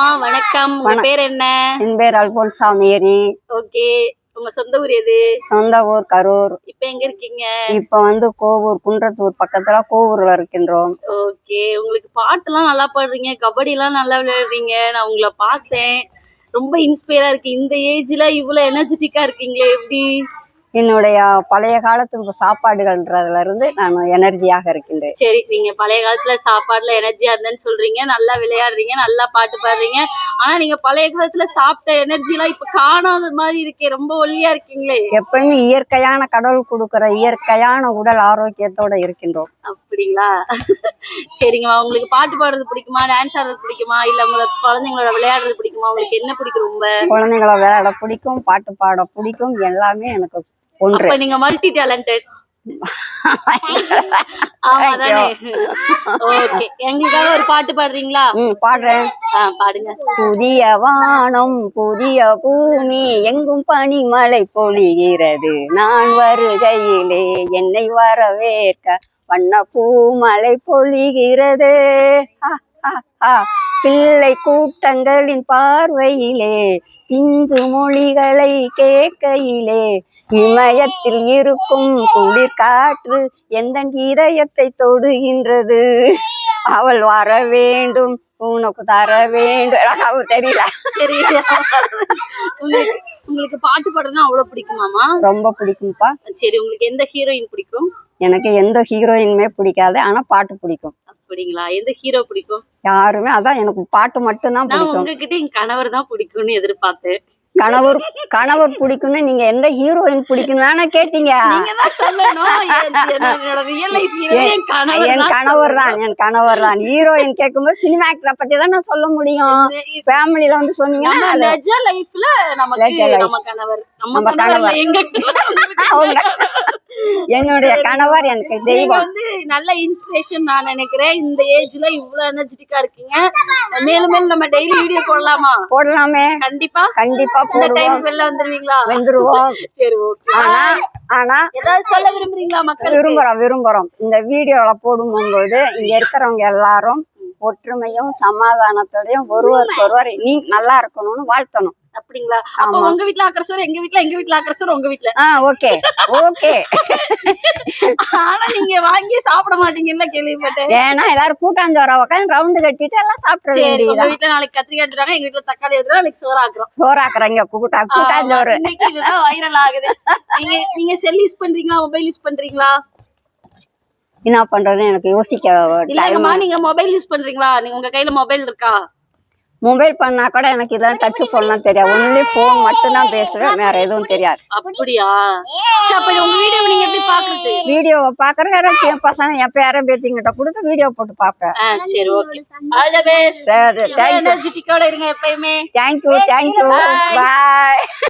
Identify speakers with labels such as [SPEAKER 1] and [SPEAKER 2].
[SPEAKER 1] வணக்கம். உங்க பேர் என்ன?
[SPEAKER 2] என் பேர் அல்போன்சா மேரி.
[SPEAKER 1] ஓகே. உங்க சொந்த ஊர் எது?
[SPEAKER 2] சொந்த ஊர் கரூர்.
[SPEAKER 1] இப்ப எங்க இருக்கீங்க?
[SPEAKER 2] இப்ப கோவூர், குன்றத்தூர் பக்கத்துல கோவூர்ல இருக்கின்றோம்.
[SPEAKER 1] ஓகே. உங்களுக்கு பாட்டுலாம் நல்லா பாடுறீங்க, கபடி எல்லாம் நல்லா விளையாடுறீங்க. நான் உங்களை பார்த்தேன், ரொம்ப இன்ஸ்பயரா இருக்கு. இந்த ஏஜ்ல இவ்வளவு எனர்ஜெட்டிக்கா இருக்கீங்களே, எப்படி?
[SPEAKER 2] என்னுடைய பழைய காலத்து சாப்பாடுகள்ன்றதுல இருந்து நான் எனர்ஜியாக இருக்கின்றேன்.
[SPEAKER 1] சரி, நீங்க பழைய காலத்துல சாப்பாடுல எனர்ஜியா இருந்தேன்னு சொல்றீங்க, நல்லா விளையாடுறீங்க, நல்லா பாட்டு பாடுறீங்க. ஆனா நீங்க பழைய காலத்துல சாப்பிட்ட எனர்ஜி எல்லாம் இப்ப காணாத மாதிரி இருக்கே, ரொம்ப ஒல்லியா இருக்கீங்களே.
[SPEAKER 2] எப்பயுமே இயற்கையான கடவுள் கொடுக்கிற இயற்கையான உடல் ஆரோக்கியத்தோட இருக்கின்றோம்.
[SPEAKER 1] அப்படிங்களா? சரிங்க. உங்களுக்கு பாட்டு பாடுறது பிடிக்குமா, டான்ஸ் ஆடுறது பிடிக்குமா, இல்ல உங்களுக்கு குழந்தைங்களோட விளையாடுறது பிடிக்குமா? உங்களுக்கு என்ன பிடிக்கும்? ரொம்ப
[SPEAKER 2] குழந்தைங்கள விளையாட பிடிக்கும், பாட்டு பாட பிடிக்கும், எல்லாமே எனக்கு ஒன்று.
[SPEAKER 1] அப்ப நீங்க மல்டி டேலண்டட். ஆமாதானே? ஓகே. எங்களுக்காக ஒரு பாட்டு பாடுறீங்களா?
[SPEAKER 2] பாடுறேன்.
[SPEAKER 1] பாடுங்க.
[SPEAKER 2] புதிய வானம் புதிய பூமி எங்கும் பனிமழை பொழிகிறது, நான் வருகையிலே என்னை வரவேற்க வண்ண பூமழை பொழிகிறது. பிள்ளை கூட்டங்களின் பார்வையிலே இந்து மொழிகளை கேட்கையிலே இமயத்தில் இருக்கும் குளிர் காற்று எந்த இதயத்தை தொடுகின்றது. அவள் வர வேண்டும், உனக்கு தர வேண்டும். தெரியல.
[SPEAKER 1] உங்களுக்கு பாட்டு பாடுறதுன்னா அவ்வளவு பிடிக்குமாமா?
[SPEAKER 2] ரொம்ப பிடிக்கும்பா.
[SPEAKER 1] சரி, உங்களுக்கு எந்த ஹீரோயின் பிடிக்கும்?
[SPEAKER 2] எனக்கு எந்த ஹீரோயினுமே பிடிக்காது, ஆனா பாட்டு பிடிக்கும்.
[SPEAKER 1] அப்படிங்களா? எந்த ஹீரோ பிடிக்கும்?
[SPEAKER 2] யாருமே, அதான் எனக்கு பாட்டு மட்டும்தான் பிடிக்கும்.
[SPEAKER 1] உங்ககிட்ட என் கணவர் தான் பிடிக்கும்னு எதிர்பார்த்தேன்.
[SPEAKER 2] கணவர் பிடிக்கும்னு நீங்க எந்த ஹீரோயின் பிடிக்கும்னு கேட்டீங்க. என் கணவர் தான் ஹீரோயின். கேட்கும்போது சினிமா ஆக்டரை பத்தி தான் நான் சொல்ல முடியும். ஃபேமிலில சொன்னீங்கன்னா என்னுடைய கணவர் எனக்கு தெய்வம்.
[SPEAKER 1] நல்ல இன்ஸ்பிரேஷன் நான் நினைக்கிறேன். இந்த ஏஜ்ல இவ்வளவு எனர்ஜெட்டிக்கா இருக்கீங்க. மேலும் மேலும் நம்ம டெய்லி வீடியோ போடலாமா?
[SPEAKER 2] போடலாமே.
[SPEAKER 1] கண்டிப்பா
[SPEAKER 2] கண்டிப்பா.
[SPEAKER 1] இந்த டைம் வெளில வந்துருவீங்களா?
[SPEAKER 2] வந்துருவோம்.
[SPEAKER 1] சரி, ஓகே. ஆனா ஏதாவது சொல்ல விரும்புறீங்களா? மக்கள்
[SPEAKER 2] விரும்புறோம். இந்த வீடியோல போடும்போது இங்க இருக்கிறவங்க எல்லாரும் ஒற்றுமையும் சமாதானத்தோடையும் ஒருவருக்கு ஒருவர் நீ நல்லா இருக்கணும்னு வாழ்த்தணும்.
[SPEAKER 1] அப்படிங்களா? அப்ப உங்க வீட்ல ஆக்கறசோர் எங்க வீட்ல, எங்க வீட்ல ஆக்கறசோர் உங்க வீட்ல.
[SPEAKER 2] Okay okay.
[SPEAKER 1] ஆனா நீங்க வாங்கி சாப்பிட மாட்டீங்கன்னு கேள்விப்பட்டேன்.
[SPEAKER 2] ஏன்னா எல்லாரும் கூட்டாஞ்சோரா உட்காந்து ரவுண்டு கட்டிட்டு எல்லாம் சாப்பிட வேண்டியது.
[SPEAKER 1] உங்க வீட்ல நாளைக்கு கத்திரிக்காய் எடுத்துறாங்க, எங்க வீட்ல தக்காளி எடுத்துறாங்க, நாளைக்கு
[SPEAKER 2] சோறாக்குறாங்க. கூட்டாஞ்சோறு
[SPEAKER 1] இன்னைக்கு இதுதான் வைரல் ஆகுது. நீங்க செல் யூஸ் பண்றீங்களா, மொபைல் யூஸ் பண்றீங்களா?
[SPEAKER 2] என்ன பண்றதுன்னு எனக்கு யோசிக்க.
[SPEAKER 1] இல்லங்கம்மா, நீங்க மொபைல் யூஸ் பண்றீங்களா? நீங்க உங்க கையில மொபைல் இருக்கா?
[SPEAKER 2] மொபைல் பண்ணா கூட எனக்கு இதெல்லாம் டச் போன்லாம் தெரியாது. ஒன்லி போன் மட்டும் தான் பேசுவேன், வேற எதுவும் தெரியாது.
[SPEAKER 1] அப்படியா? அப்ப உங்க வீடியோ நீங்க எப்படி பாக்குறது?
[SPEAKER 2] வீடியோவை பாக்குறேன். என் பசங்க என் பேரன் பேத்திங்கிட்ட கொடுத்து வீடியோ போட்டு பாப்பேன்.
[SPEAKER 1] சரி, ஓகே. All the best. எனர்ஜெட்டிக்கோட இருங்க எப்பயுமே.
[SPEAKER 2] தேங்க்யூ. பாய்.